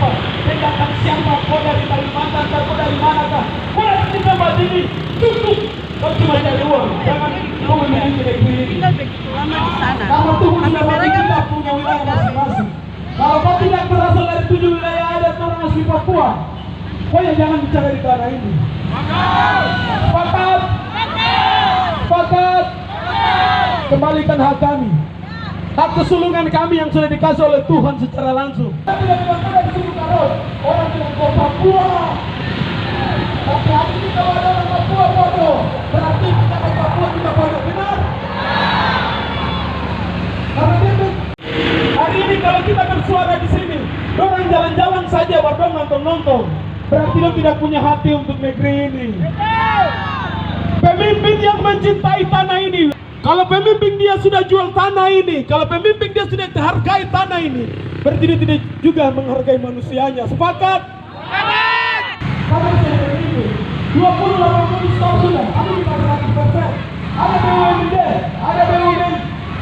siapa, sedangkan siapa, kau dari Kalimantan, kau dari mana kah? Kau dari tempat ini, tutup. Kau cuma cari uang, jangan kau memiliki negeri ini. Lama di sana. Karena Tuhan sudah bagi kita punya wilayah masing-masing. Kalau kau tidak berasal dari 7 wilayah adat orang asli Papua, kau ya jangan bicara di tanah ini. Sepakat? Sepakat? Kembalikan hak kami, hak kesulungan kami yang sudah dikasih oleh Tuhan secara langsung. Kita tidak bilang di sini Karol, orang bilang kau Papua, tapi hari ini kalau ada orang Papua bodoh, berarti kita orang Papua kita bodoh, benar? Karena itu hari ini kalau kita bersuara di sini, orang jalan-jalan saja, orang nonton-nonton, berarti dia tidak punya hati untuk negeri ini. Pemimpin yang mencintai tanah ini, kalau pemimpin dia sudah jual tanah ini, kalau pemimpin dia sudah hargai tanah ini, berarti dia tidak juga menghargai manusianya. Sepakat? Sepakat! Karena saya berpikir 20-80 tahun sudah, aku di 100%. Ada BUMD, ada BUMN.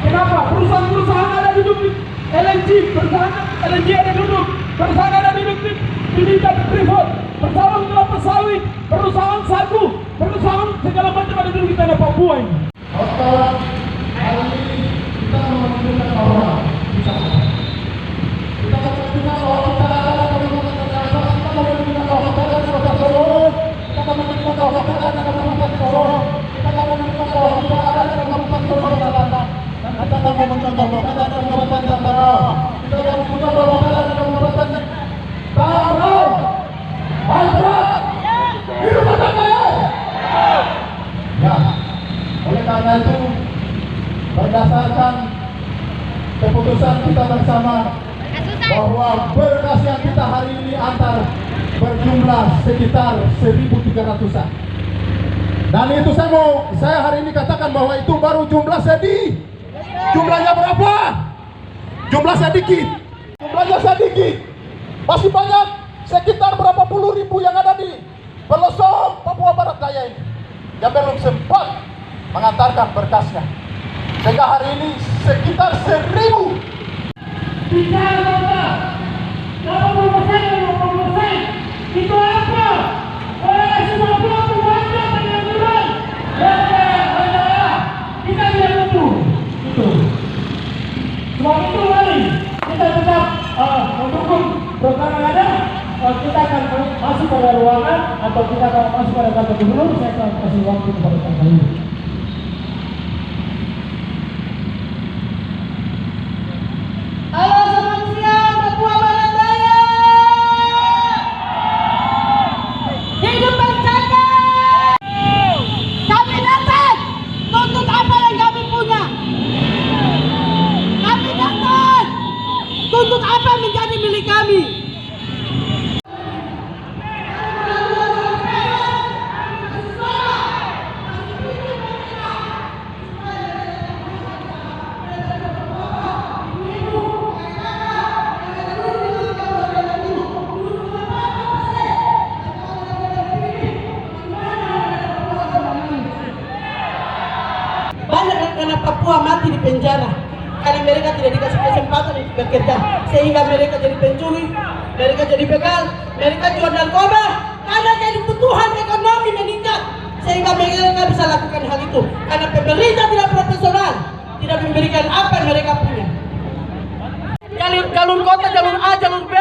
Kenapa? Perusahaan-perusahaan ada duduk di LNG, perusahaan LNG ada duduk, perusahaan ada duduk di Bidang Freeport, perusahaan kelapa sawit, perusahaan sagu, perusahaan segala macam ada duduk di tanah Papua ini. Sekarang hari ini kita menunjukkan bahwa kita menunjukkan bahwa kita adalah Kalimantan Tengah, kita menunjukkan bahwa kita adalah Kota Solo, kita menunjukkan bahwa kita adalah Kabupaten Solo, kita menunjukkan bahwa kita adalah Kabupaten Solo Selatan, dan kita menunjukkan bahwa kita adalah Kabupaten Tangerang, kita menunjukkan bahwa kita adalah Kabupaten Tangerang. Mantap! Hidup Kota Kaya! Ya. Oleh karena itu, berdasarkan keputusan kita bersama bahwa berkas yang kita hari ini antar berjumlah sekitar 1.300-an. Dan itu saya hari ini katakan bahwa itu baru jumlah sedih. Jumlahnya berapa? Jumlah sedikit. Jumlahnya sedikit. Masih banyak sekitar berapa puluh ribu yang ada di pelosok Papua Barat Daya ini yang belum sempat mengantarkan berkasnya, sehingga hari ini sekitar 1.000. Bicara kota 80% itu apa? Oleh semua pelaku warga pengangguran, kita tidak butuh itu. Sebab itu mari kita tetap mendukung program yang ada. Kita akan masuk pada ruangan atau kita akan masuk pada kantor gubernur. Saya akan kasih waktu kepada kantor ini. Halo, selamat siang Papua Barat Daya. Hidup bersama. Kami datang tuntut apa yang kami punya. Kami datang tuntut apa menjadi milik kami. Karena Papua mati di penjara karena mereka tidak dikasih kesempatan untuk bekerja, sehingga mereka jadi pencuri, mereka jadi begal, mereka jual narkoba karena kebutuhan ekonomi meningkat, sehingga mereka bisa lakukan hal itu karena pemerintah tidak profesional, tidak memberikan apa yang mereka punya. Jalur kota, jalur A, jalur B,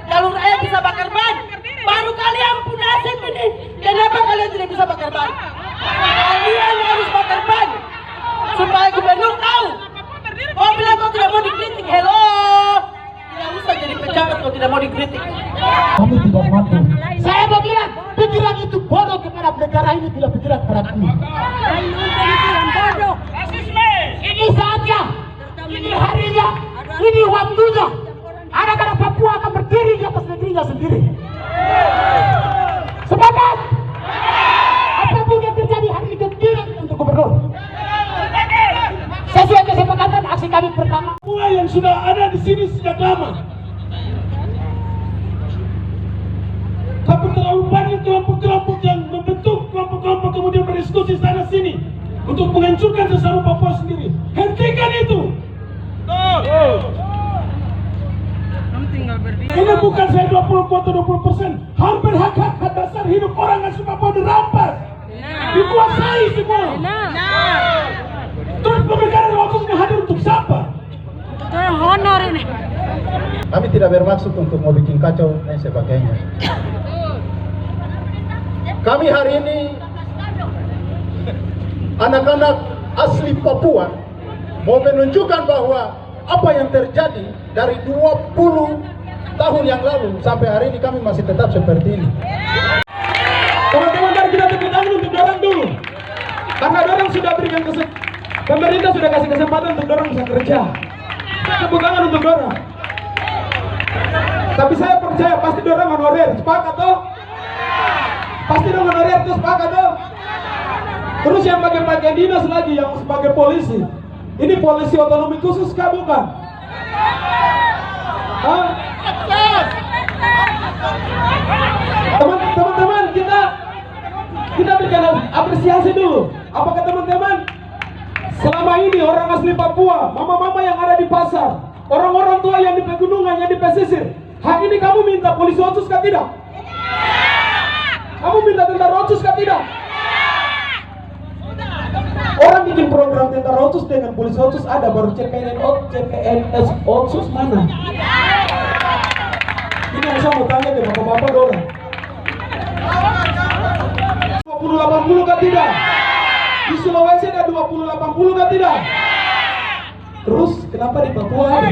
jalur E bisa bakar ban, baru kalian punya nasib ini. Kenapa kalian tidak bisa bakar ban? Kalian harus bakar ban supaya gubernur tahu. Kau bilang kau tidak mau dikritik, hello, tidak usah jadi pejabat kau tidak mau dikritik. Kami tidak mampu. Saya mau bilang, pikiran itu bodoh kepada negara ini, tidak pikiran kepada kami. Ini saatnya, ini harinya, ini waktunya. Anak-anak Papua akan berdiri di atas negerinya sendiri. Sepakat? Apapun yang terjadi hari ini tidak untuk gubernur. Sesuai kesepakatan aksi kami pertama. Semua yang sudah ada di sini sejak lama. Tapi terlalu banyak kelompok-kelompok yang membentuk kelompok-kelompok kemudian berdiskusi sana sini untuk menghancurkan sesama Papua sendiri. Hentikan itu. Ini bukan Papua itu 20%. Hampir hak-hak dasar hidup orang asli Papua dirampas, dikuasai semua. Terus pemekaran waktunya hadir untuk siapa? Itu yang honor ini. Kami tidak bermaksud untuk mau bikin kacau dan sebagainya. Kami hari ini anak-anak asli Papua mau menunjukkan bahwa apa yang terjadi dari 20 tahun yang lalu sampai hari ini kami masih tetap seperti ini. Teman-teman, mari kita tepuk tangan untuk dorang dulu. Karena dorang sudah berikan pemerintah sudah kasih kesempatan untuk dorang bisa kerja. Tepuk tangan untuk dorang. Tapi saya percaya pasti dorang honorer, sepakat toh? Pasti dorang honorer tuh, sepakat toh? Terus yang pakai dinas lagi, yang sebagai polisi. Ini polisi otonomi khusus kah bukan? Hah? Teman-teman, kita berikan apresiasi dulu. Apakah teman-teman selama ini orang asli Papua, mama-mama yang ada di pasar, orang-orang tua yang di pegunungan, yang di pesisir, hari ini kamu minta polisi otsus kah tidak? Kamu minta tentara otsus kah tidak? Orang bikin program tentara otsus dengan polisi otsus ada, baru CPNS otsus mana? Ini yang saya mau tanya ke bapak-bapak dorang. 20-80 kah tidak? Di Sulawesi ada 20-80 kah tidak? Terus kenapa di Papua ada?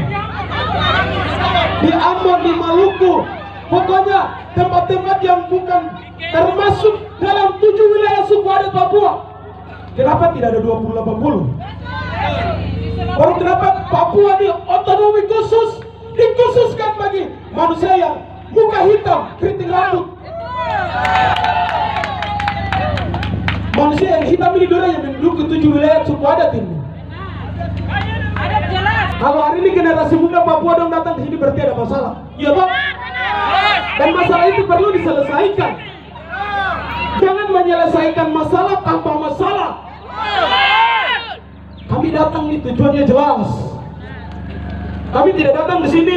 Di Ambon, di Maluku, pokoknya tempat-tempat yang bukan termasuk dalam 7 wilayah suku adat Papua. Kenapa tidak ada 20-80? Baru kenapa Papua di otonomi khusus dikhususkan bagi manusia yang muka hitam, keriting rambut. Manusia yang hitam ini dorang yang menduduki 7 wilayah suku adat ini. Kalau hari ini generasi muda Papua dong datang ke sini berarti ada masalah. Iya toh? Dan masalah itu perlu diselesaikan. Jangan menyelesaikan masalah tanpa masalah. Kami datang ini tujuannya jelas. Kami tidak datang di sini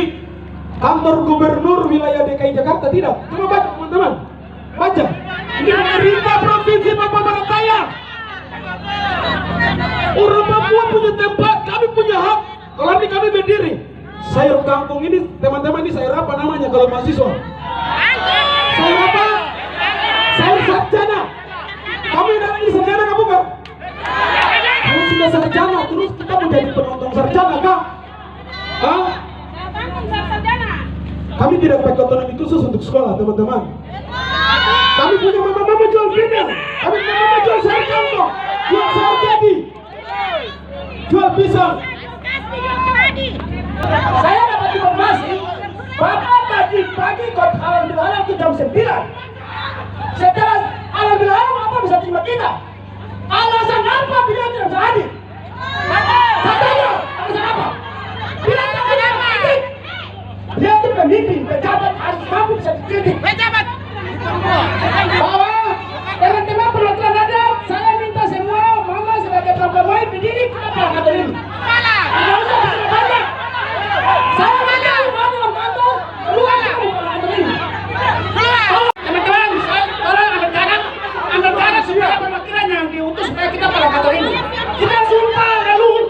kantor gubernur wilayah DKI Jakarta, tidak. Coba baca teman-teman, baca. Ini pemerintah provinsi Papua Barat Daya. Orang Papua punya tempat, kami punya hak. Kalau ini kami berdiri, sayur kampung ini teman-teman, ini sayur apa namanya kalau mahasiswa? Sayur apa? Sayur sarjana. Kamu yang datang ini sarjana kamu kan? Kamu sudah sarjana, terus kita mau jadi penonton sarjana kah? Hah? Kami tidak pakai otonomi khusus untuk sekolah, teman-teman. Kami punya mama-mama jual pinang, kami punya mama jual sayur kangkung, jual sayur jadi, jual pisang. Saya dapat informasi, Bapak tadi pagi kok alhamdulillah itu jam 9. Setelah alhamdulillah apa bisa terima kita? Alasan apa beliau tidak bisa hadir? Katanya, alasan apa? Bilang apa? Dia itu pemimpin, pejabat, harus mampu bisa dikritik. Pejabat! Bahwa teman-teman perwakilan adat, saya minta semua mama sebagai perempuan lain berdiri kita perangkat ini. Tidak usah kasih banyak. Saya minta mama kantor keluar dari perangkat ini. Teman-teman, saya tolong ambil cara semua perwakilan yang diutus supaya kita perangkat ini. Kita sumpah leluhur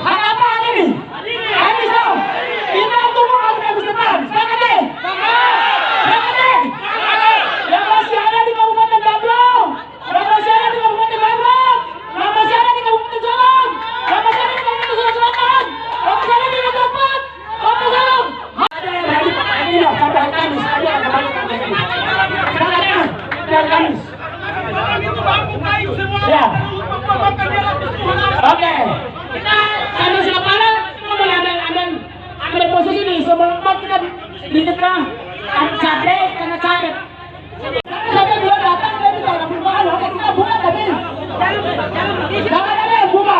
Apa hari ini? Habis dong. Kita tunggu habis depan. Sepakat deh. Sepakat deh. Yang masih ada di Kabupaten Dablong, yang masih ada di Kabupaten Bangkok, yang masih ada di Kabupaten Sorong, yang masih ada di Kabupaten Sulawesi Selatan, yang masih ada di Dapat, Kota Sorong. Ada yang hari ini lah sampai hari Kamis. Ada yang kembali sampai Kamis. Sepakat dari Kamis. Ya. Oke. Kita sampai Surabaya ambil posisi ini sebelum kita diketah capek karena capek. Sampai dia datang dia tidak ada perubahan. Oke kita buka tadi. Jangan ada yang buka.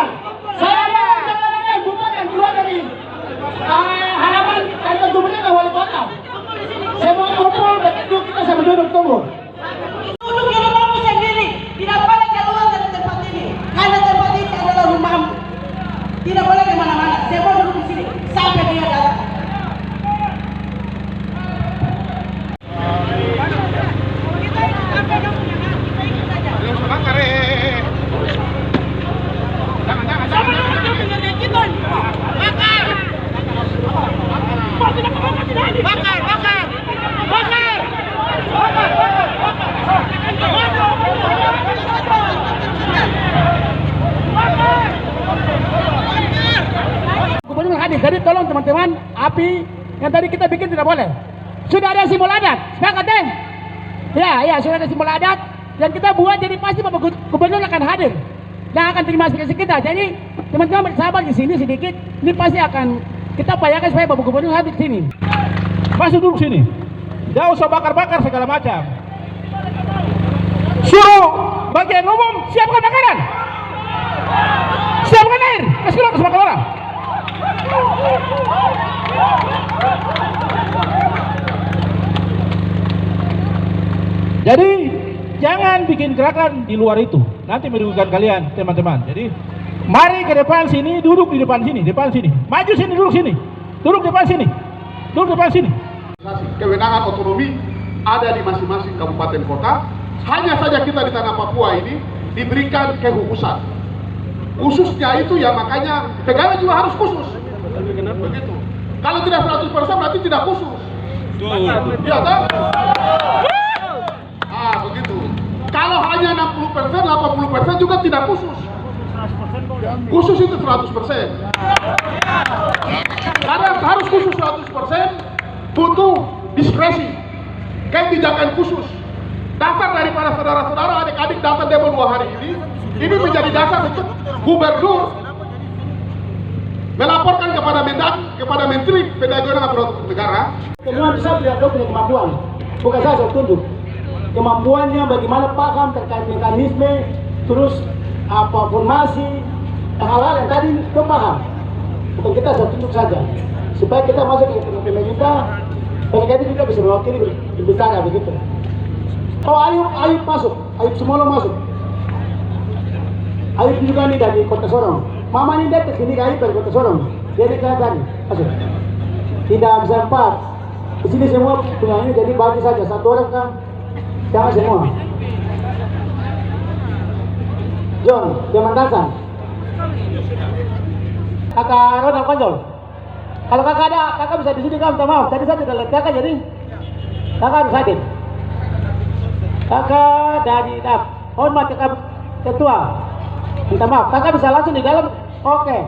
Saya jangan ada yang buka yang keluar dari halaman kantor gubernur wali kota. Saya mau kumpul begitu kita sambil duduk tunggu. Duduk di rumahmu sendiri. Tidak boleh keluar dari tempat ini. Karena tempat ini adalah rumahmu. Tidak boleh kemana-mana. Saya mau duduk di sini sampai dia datang. Gubernur hadir, jadi tolong teman-teman, api yang tadi kita bikin tidak boleh. Sudah ada simbol adat, sepakat deh? Ya, sudah ada simbol adat yang kita buat, jadi pasti Bapak Gubernur akan hadir dan akan terima aspirasi kita. Jadi teman-teman bersabar di sini sedikit, ini pasti akan kita upayakan supaya Bapak Gubernur hadir di sini. Masuk duduk sini. Jauh usah bakar-bakar segala macam. Suruh bagian umum siapkan makanan. Siapkan air. Kasih ke semua orang. Jadi jangan bikin gerakan di luar itu. Nanti merugikan kalian, teman-teman. Jadi mari ke depan sini, duduk di depan sini, Maju sini, duduk sini. Duduk depan sini. Duduk depan sini. Kewenangan otonomi ada di masing-masing kabupaten kota. Hanya saja kita di tanah Papua ini diberikan kekhususan. Khususnya itu ya makanya pegawai juga harus khusus. Begitu. Kalau tidak 100% berarti tidak khusus. Iya kan? Begitu. Kalau hanya 60%, 80% juga tidak khusus. Khusus itu 100%. Karena harus khusus 100%, butuh diskresi, kebijakan khusus. Dasar daripada saudara-saudara, adik-adik datang demo 2 hari ini menjadi dasar untuk gubernur melaporkan kepada Mendak, kepada Menteri Pendagangkan Aparatur Negara. Semua bisa beliau punya kemampuan, bukan saya tunjuk. Kemampuannya bagaimana paham terkait mekanisme, terus formasi, hal-hal yang tadi itu paham. Bukan kita saya tunjuk saja, supaya kita masuk ke pemerintah, mereka itu juga bisa mewakili berbicara begitu. Oh Ayub masuk, Ayub Sumolo masuk. Ayub juga nih dari Kota Sorong. Mama ini datang sini Ayub dari Kota Sorong. Dia di tadi masuk. Tidak bisa 4. Di sini semua punya ini, jadi bagi saja 1 orang kan. Jangan semua. John, Jaman Dansan. Kakak Ronald Konjol. Kalau kakak ada, kakak bisa di sini kan, minta maaf. Tadi saya tidak lihat kakak, jadi kakak harus hadir. Kakak dari hormat kakak ketua. Minta maaf, kakak bisa langsung di dalam. Oke.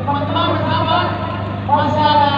Teman-teman bersama masalah